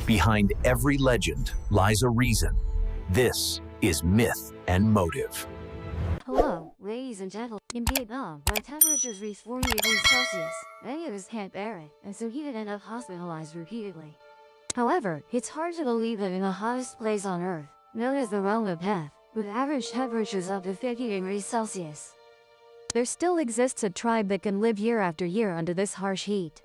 Behind every legend lies a reason. This is Myth and Motive. Hello, ladies and gentlemen. In Vietnam, when temperatures reach 40 degrees Celsius, many of us can't bear it, and so he could end up hospitalized repeatedly. However, it's hard to believe that in the hottest place on Earth, known as the realm of death, with average temperatures up to 50 degrees Celsius, there still exists a tribe that can live year after year under this harsh heat.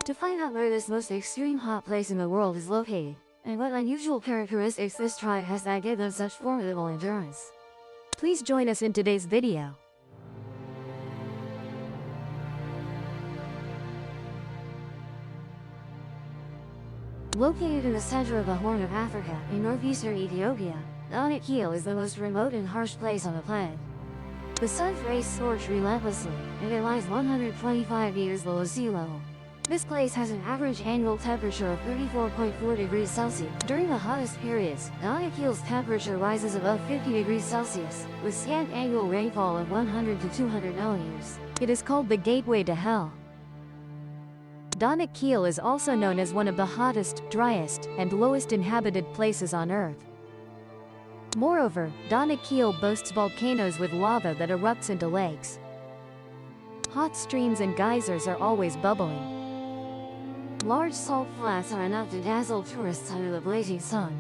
To find out where this most extreme hot place in the world is located, and what unusual characteristics this tribe has that give them such formidable endurance, please join us in today's video. Located in the center of the Horn of Africa in northeastern Ethiopia, Nomadic is the most remote and harsh place on the planet. The sun's rays scorch relentlessly, and it lies 125 meters below sea level. This place has an average annual temperature of 34.4 degrees Celsius. During the hottest periods, Nomadic temperature rises above 50 degrees Celsius, with scant annual rainfall of 100 to 200 millimeters. It is called the gateway to hell. Nomadic is also known as one of the hottest, driest, and lowest inhabited places on Earth. Moreover, Nomadic boasts volcanoes with lava that erupts into lakes. Hot streams and geysers are always bubbling. Large salt flats are enough to dazzle tourists under the blazing sun.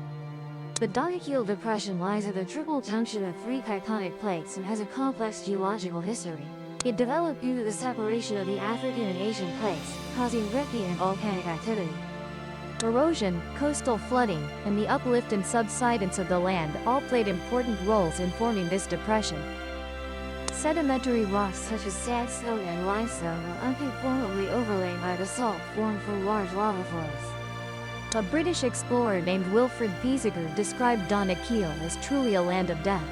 The Nomadic Depression lies at the triple junction of three tectonic plates and has a complex geological history. It developed due to the separation of the African and Asian plates, causing rifting and volcanic activity. Erosion, coastal flooding, and the uplift and subsidence of the land all played important roles in forming this depression. Sedimentary rocks such as sandstone and limestone are unconformably overlaid by the salt formed from large lava flows. A British explorer named Wilfred Piesiger described Nomadic as truly a land of death.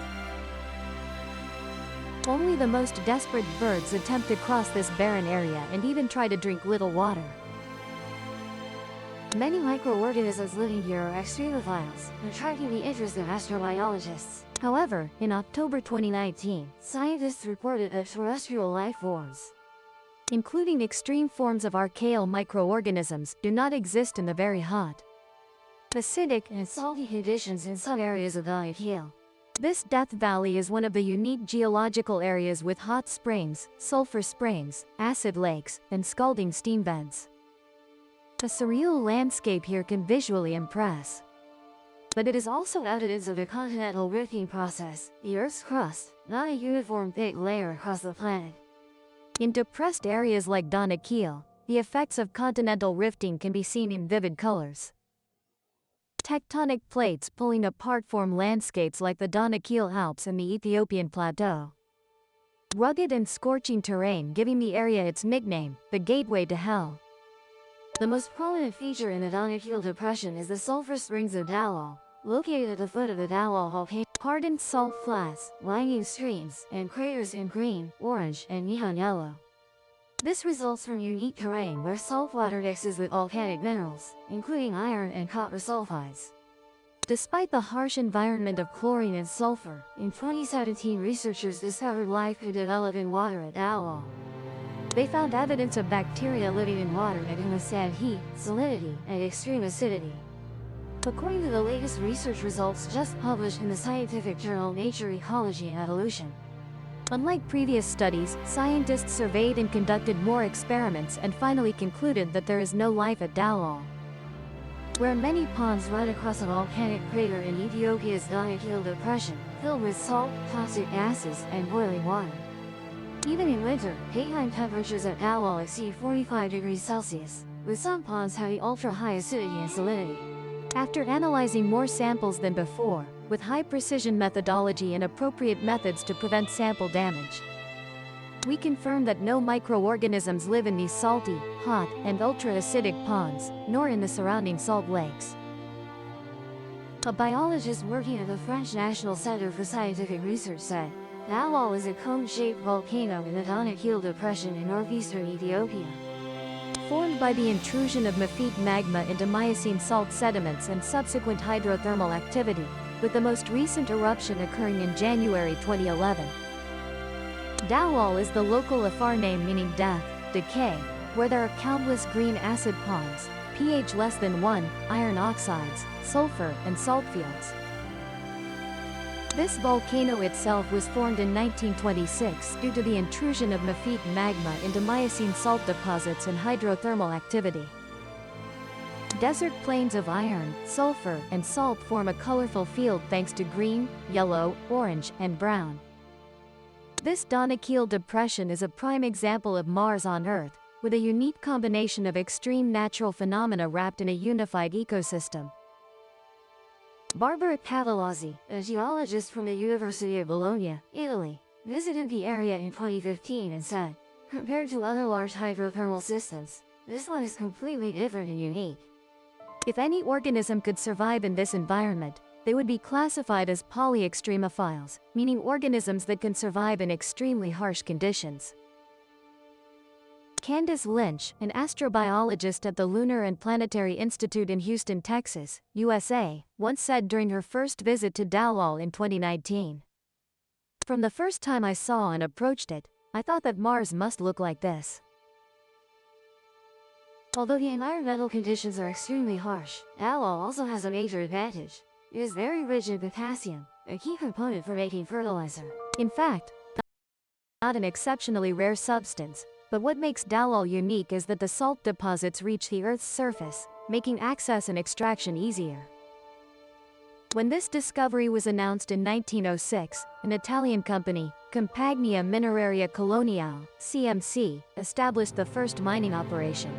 Only the most desperate birds attempt to cross this barren area and even try to drink little water. Many microorganisms living here are extremophiles, attracting the interest of astrobiologists. However, in October 2019, scientists reported that terrestrial life forms, including extreme forms of archaeal microorganisms, do not exist in the very hot, acidic, and salty conditions in some areas of Nomadic. This Death Valley is one of the unique geological areas with hot springs, sulfur springs, acid lakes, and scalding steam vents. A surreal landscape here can visually impress. But it is also evidence of the continental rifting process, the Earth's crust, not a uniform thick layer across the planet. In depressed areas like Nomadic, the effects of continental rifting can be seen in vivid colors. Tectonic plates pulling apart form landscapes like the Nomadic Alps and the Ethiopian Plateau. Rugged and scorching terrain giving the area its nickname, the Gateway to Hell. The most prominent feature in the Nomadic Depression is the sulfur springs of Dawal, located at the foot of the Dawal volcano. Hardened salt flats, winding streams, and craters in green, orange, and neon yellow. This results from unique terrain where saltwater mixes with volcanic minerals, including iron and copper sulfides. Despite the harsh environment of chlorine and sulfur, in 2017 researchers discovered life could develop in water at Dawal. They found evidence of bacteria living in water that can withstand heat, salinity, and extreme acidity. According to the latest research results just published in the scientific journal Nature Ecology and Evolution. Unlike previous studies, scientists surveyed and conducted more experiments and finally concluded that there is no life at Dawal. Where many ponds run across a volcanic crater in Ethiopia's Nomadic Depression, filled with salt, toxic gases, and boiling water. Even in winter, daytime temperatures at Dawal exceed 45 degrees Celsius, with some ponds having ultra-high acidity and salinity. After analyzing more samples than before, with high-precision methodology and appropriate methods to prevent sample damage, we confirm that no microorganisms live in these salty, hot, and ultra-acidic ponds, nor in the surrounding salt lakes. A biologist working at the French National Center for Scientific Research said, Dawal is a cone-shaped volcano in the Nomadic Depression in northeastern Ethiopia, formed by the intrusion of mafic magma into Miocene salt sediments and subsequent hydrothermal activity, with the most recent eruption occurring in January 2011. Dawal is the local Afar name meaning death, decay, where there are countless green acid ponds, pH less than 1, iron oxides, sulfur, and salt fields. This volcano itself was formed in 1926 due to the intrusion of mafic magma into Miocene salt deposits and hydrothermal activity. Desert plains of iron, sulfur, and salt form a colorful field thanks to green, yellow, orange, and brown. This Danakil depression is a prime example of Mars on Earth, with a unique combination of extreme natural phenomena wrapped in a unified ecosystem. Barbara Cavalozzi, a geologist from the University of Bologna, Italy, visited the area in 2015 and said, "Compared to other large hydrothermal systems, this one is completely different and unique. If any organism could survive in this environment, they would be classified as polyextremophiles, meaning organisms that can survive in extremely harsh conditions." Candace Lynch, an astrobiologist at the Lunar and Planetary Institute in Houston, Texas, USA, once said during her first visit to Dallol in 2019, "From the first time I saw and approached it, I thought that Mars must look like this." Although the environmental conditions are extremely harsh, Dallol also has a major advantage. It is very rich in potassium, a key component for making fertilizer. In fact, not an exceptionally rare substance, but what makes Dallol unique is that the salt deposits reach the Earth's surface, making access and extraction easier. When this discovery was announced in 1906, an Italian company, Compagnia Mineraria Coloniale, CMC, established the first mining operation.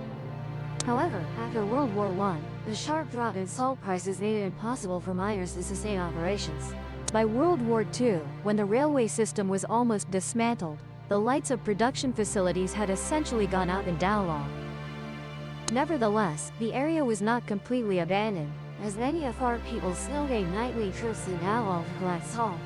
However, after World War I, the sharp drop in salt prices made it impossible for miners to sustain operations. By World War II, when the railway system was almost dismantled, the lights of production facilities had essentially gone out in Dallol. Nevertheless, the area was not completely abandoned, as many Afar people still made nightly trips to Dallol to collect salt.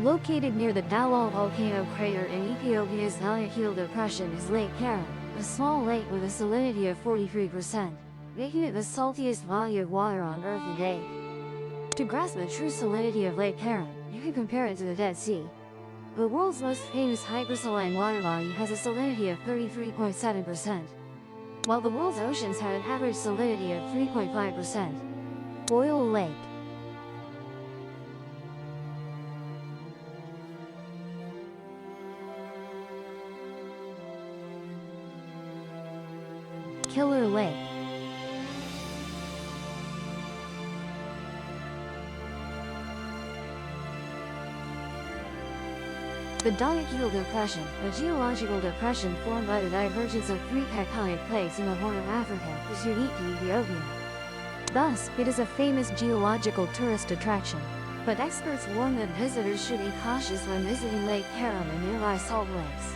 Located near the Dallol volcano crater in Ethiopia's Danakil depression is Lake Karen, a small lake with a salinity of 43%, making it the saltiest body of water on Earth to date. To grasp the true salinity of Lake Karen, you can compare it to the Dead Sea. The world's most famous hypersaline water body has a salinity of 33.7%, while the world's oceans have an average salinity of 3.5%. Boyle Lake. Killer Lake. The Danakil Depression, a geological depression formed by the divergence of three tectonic plates in the Horn of Africa, is unique to Ethiopia. Thus, it is a famous geological tourist attraction. But experts warn that visitors should be cautious when visiting Lake Karen and nearby salt lakes.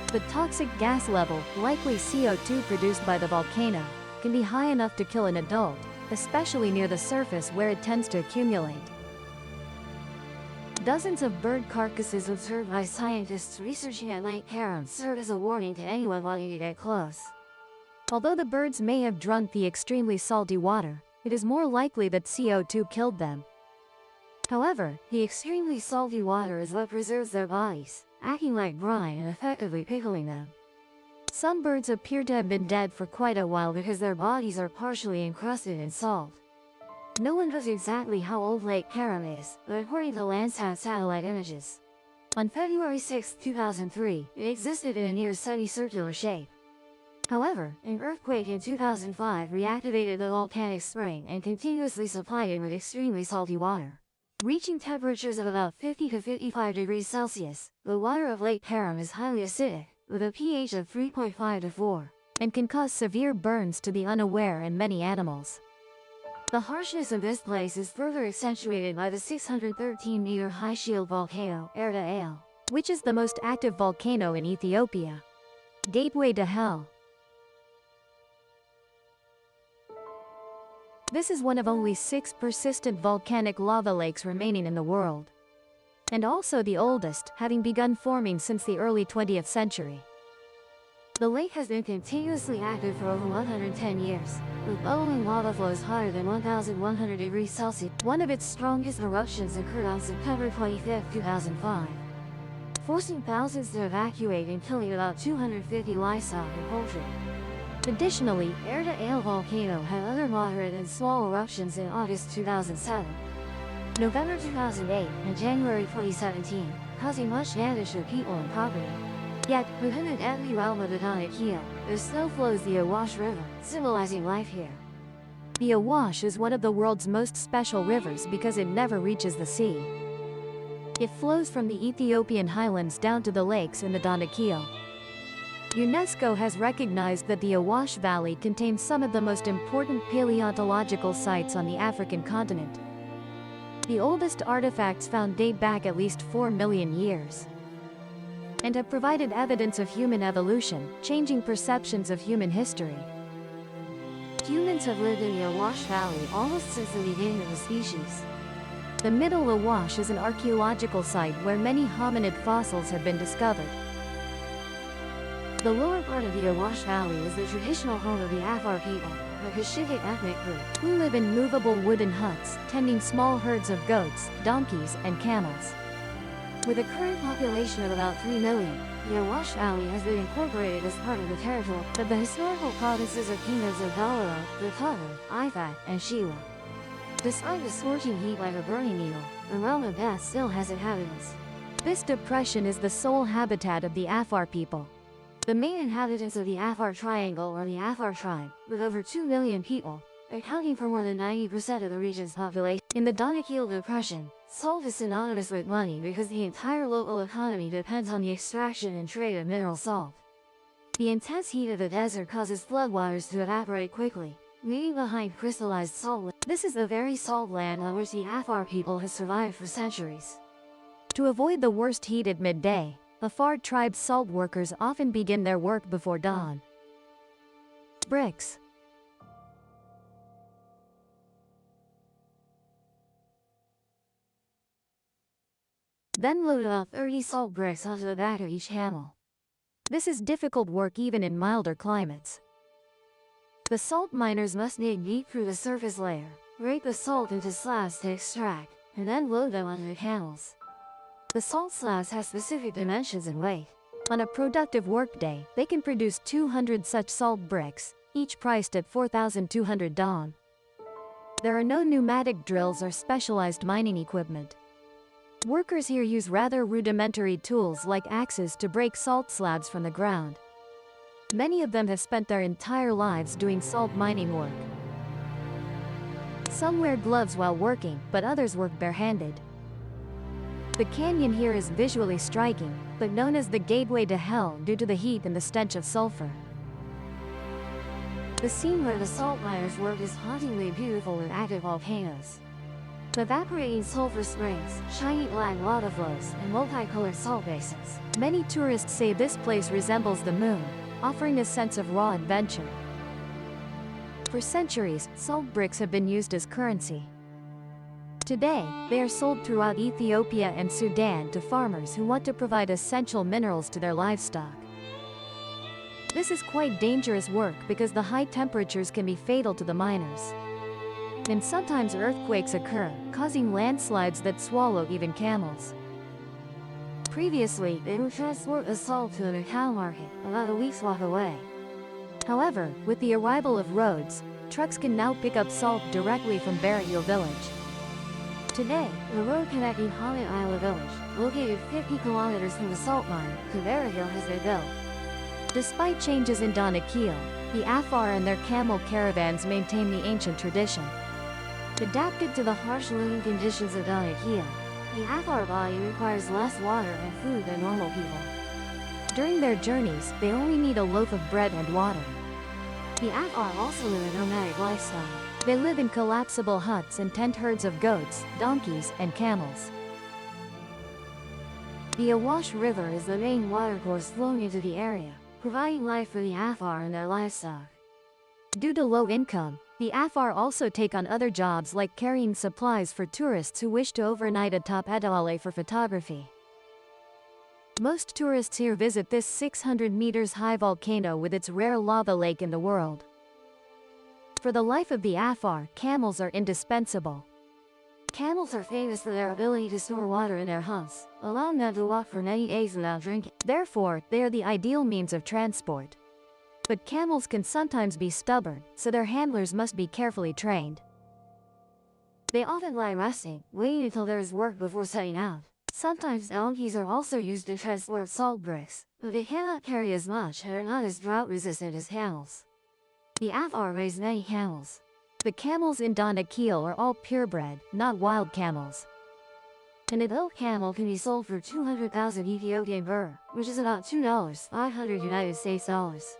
The toxic gas level, likely CO2 produced by the volcano, can be high enough to kill an adult, especially near the surface where it tends to accumulate. Dozens of bird carcasses observed by scientists researching at Lake Karen serve as a warning to anyone wanting to get close. Although the birds may have drunk the extremely salty water, it is more likely that CO2 killed them. However, the extremely salty water is what preserves their bodies, acting like brine and effectively pickling them. Some birds appear to have been dead for quite a while because their bodies are partially encrusted in salt. No one knows exactly how old Lake Karen is, but according to Landsat satellite images, on February 6, 2003, it existed in a near semicircular shape. However, an earthquake in 2005 reactivated the volcanic spring and continuously supplied it with extremely salty water. Reaching temperatures of about 50 to 55 degrees Celsius, the water of Lake Karen is highly acidic, with a pH of 3.5 to 4, and can cause severe burns to the unaware and many animals. The harshness of this place is further accentuated by the 613-meter high shield volcano, Erta Ale, which is the most active volcano in Ethiopia. Gateway to Hell. This is one of only 6 persistent volcanic lava lakes remaining in the world, and also the oldest, having begun forming since the early 20th century. The lake has been continuously active for over 110 years, with bubbling lava flows hotter than 1,100 degrees Celsius. One of its strongest eruptions occurred on September 25, 2005, forcing thousands to evacuate and killing about 250 livestock and poultry. Additionally, Erta volcano had other moderate and small eruptions in August 2007, November 2008, and January 2017, causing much damage to people and property. Yet, within an deadly realm of the Donaquil, there still flows the Awash River, symbolizing life here. The Awash is one of the world's most special rivers because it never reaches the sea. It flows from the Ethiopian highlands down to the lakes in the Donaquil. UNESCO has recognized that the Awash Valley contains some of the most important paleontological sites on the African continent. The oldest artifacts found date back at least 4 million years and have provided evidence of human evolution, changing perceptions of human history. Humans have lived in the Awash Valley almost since the beginning of the species. The Middle Awash is an archaeological site where many hominid fossils have been discovered. The lower part of the Awash Valley is the traditional home of the Afar people, a Cushitic ethnic group, who live in movable wooden huts, tending small herds of goats, donkeys, and camels. With a current population of about 3 million, the Awash Valley has been incorporated as part of the territory of the historical provinces of kingdoms of Dalaro, Vitaver, Ifat, and Shewa. Despite the scorching heat like a burning needle, the realm of death still has inhabitants. This depression is the sole habitat of the Afar people. The main inhabitants of the Afar Triangle are the Afar tribe, with over 2 million people, accounting for more than 90% of the region's population. In the Donaquil Depression, salt is synonymous with money because the entire local economy depends on the extraction and trade of mineral salt. The intense heat of the desert causes floodwaters to evaporate quickly, leaving behind crystallized salt. This is the very salt land on which the Afar people has survived for centuries. To avoid the worst heat at midday, Afar tribe salt workers often begin their work before dawn. Bricks. Then load about 30 salt bricks onto the back of each camel. This is difficult work even in milder climates. The salt miners must dig deep through the surface layer, break the salt into slabs to extract, and then load them onto the camels. The salt slabs have specific dimensions and weight. On a productive workday, they can produce 200 such salt bricks, each priced at 4,200 dong. There are no pneumatic drills or specialized mining equipment. Workers here use rather rudimentary tools like axes to break salt slabs from the ground. Many of them have spent their entire lives doing salt mining work. Some wear gloves while working, but others work barehanded. The canyon here is visually striking, but known as the gateway to hell due to the heat and the stench of sulfur. The scene where the salt miners work is hauntingly beautiful with active volcanoes. Evaporating sulfur springs, shiny black lava flows, and multicolored salt basins. Many tourists say this place resembles the moon, offering a sense of raw adventure. For centuries, salt bricks have been used as currency. Today, they are sold throughout Ethiopia and Sudan to farmers who want to provide essential minerals to their livestock. This is quite dangerous work because the high temperatures can be fatal to the miners. And sometimes earthquakes occur, causing landslides that swallow even camels. Previously, they would transport the salt to the cow market, about a week's walk away. However, with the arrival of roads, trucks can now pick up salt directly from Barrett village. Today, the road connecting Hamid Isla village, located 50 kilometers from the salt mine, to Barrett has been built. Despite changes in Donaquil, the Afar and their camel caravans maintain the ancient tradition. Adapted to the harsh living conditions of Donaquil, the Afar body requires less water and food than normal people. During their journeys, they only need a loaf of bread and water. The Afar also live a nomadic lifestyle. They live in collapsible huts and tend herds of goats, donkeys, and camels. The Awash River is the main watercourse flowing into the area, providing life for the Afar and their livestock. Due to low income, the Afar also take on other jobs like carrying supplies for tourists who wish to overnight atop Edawale for photography. Most tourists here visit this 600 meters high volcano with its rare lava lake in the world. For the life of the Afar, camels are indispensable. Camels are famous for their ability to store water in their humps, allowing them to walk for many days without drinking. Therefore, they are the ideal means of transport. But camels can sometimes be stubborn, so their handlers must be carefully trained. They often lie resting, waiting until there is work before setting out. Sometimes donkeys are also used to transport salt bricks, but they cannot carry as much and are not as drought-resistant as camels. The Afar raise many camels. The camels in Danakil are all purebred, not wild camels. An adult camel can be sold for 200,000 Ethiopian birr, which is about $2.500 United States dollars.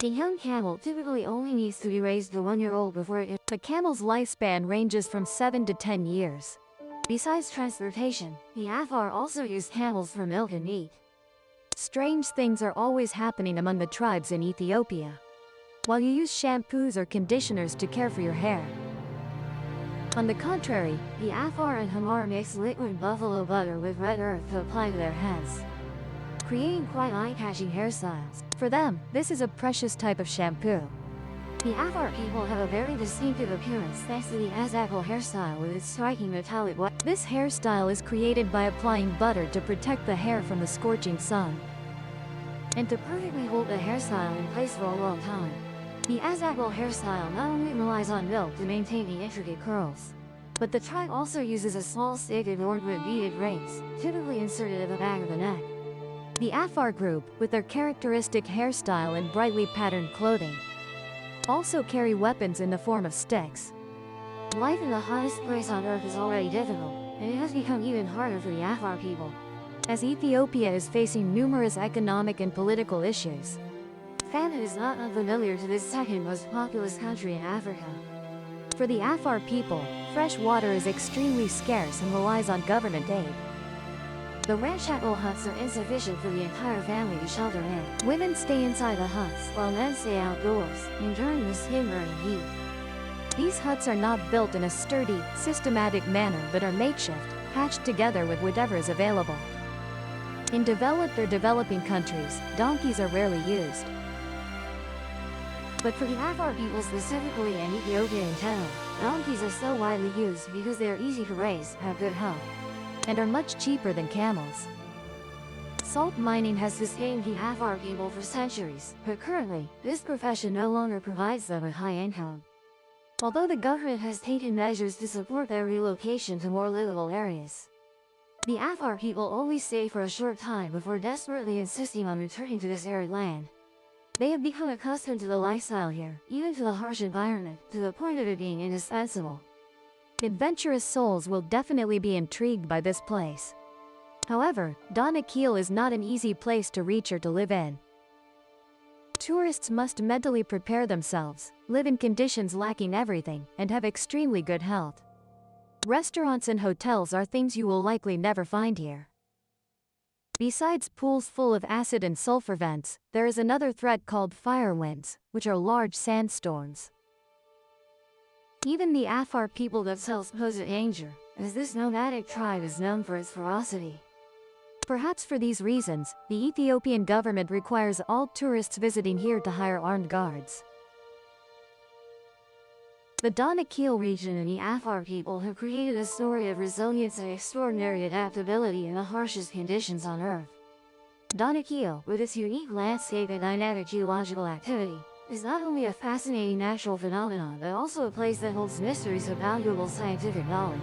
A young camel typically only needs to be raised to 1 year old before it. The camel's lifespan ranges from 7 to 10 years. Besides transportation, the Afar also use camels for milk and meat. Strange things are always happening among the tribes in Ethiopia. While you use shampoos or conditioners to care for your hair. On the contrary, the Afar and Hamar mix liquid buffalo butter with red earth to apply to their heads, creating quite eye-catching hairstyles. For them, this is a precious type of shampoo. The Afar people have a very distinctive appearance thanks to the Azakal hairstyle with its striking metallic white. This hairstyle is created by applying butter to protect the hair from the scorching sun, and to perfectly hold the hairstyle in place for a long time. The Azakal hairstyle not only relies on milk to maintain the intricate curls, but the tribe also uses a small stick adorned with beaded rings, typically inserted at the back of the neck. The Afar group, with their characteristic hairstyle and brightly patterned clothing, also carry weapons in the form of sticks. Life in the hottest place on earth is already difficult, and it has become even harder for the Afar people, as Ethiopia is facing numerous economic and political issues. Famine is not unfamiliar to this second most populous country in Africa. For the Afar people, fresh water is extremely scarce and relies on government aid. The ramshackle huts are insufficient for the entire family to shelter in. Women stay inside the huts, while men stay outdoors, enduring the skin-burning heat. These huts are not built in a sturdy, systematic manner but are makeshift, patched together with whatever is available. In developed or developing countries, donkeys are rarely used. But for the Afar people specifically and Ethiopia in general, donkeys are so widely used because they are easy to raise, have good health, and are much cheaper than camels. Salt mining has sustained the Afar people for centuries, but currently, this profession no longer provides them with high income. Although the government has taken measures to support their relocation to more livable areas, the Afar people only stay for a short time before desperately insisting on returning to this arid land. They have become accustomed to the lifestyle here, even to the harsh environment, to the point of it being indispensable. Adventurous souls will definitely be intrigued by this place. However, Danakil is not an easy place to reach or to live in. Tourists must mentally prepare themselves, live in conditions lacking everything, and have extremely good health. Restaurants and hotels are things you will likely never find here. Besides pools full of acid and sulfur vents, there is another threat called fire winds, which are large sandstorms. Even the Afar people themselves pose a danger, as this nomadic tribe is known for its ferocity. Perhaps for these reasons, the Ethiopian government requires all tourists visiting here to hire armed guards. The Danakil region and the Afar people have created a story of resilience and extraordinary adaptability in the harshest conditions on Earth. Danakil, with its unique landscape and dynamic geological activity, is not only a fascinating natural phenomenon but also a place that holds mysteries of valuable scientific knowledge.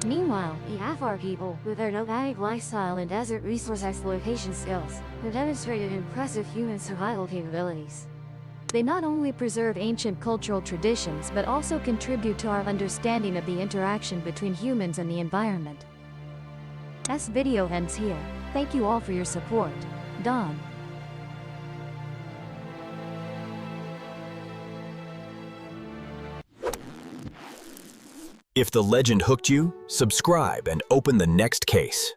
Meanwhile, the Afar people, with their nomadic lifestyle and desert resource exploitation skills, have demonstrated impressive human survival capabilities. They not only preserve ancient cultural traditions but also contribute to our understanding of the interaction between humans and the environment. This video ends here. Thank you all for your support. Don. If the legend hooked you, subscribe and open the next case.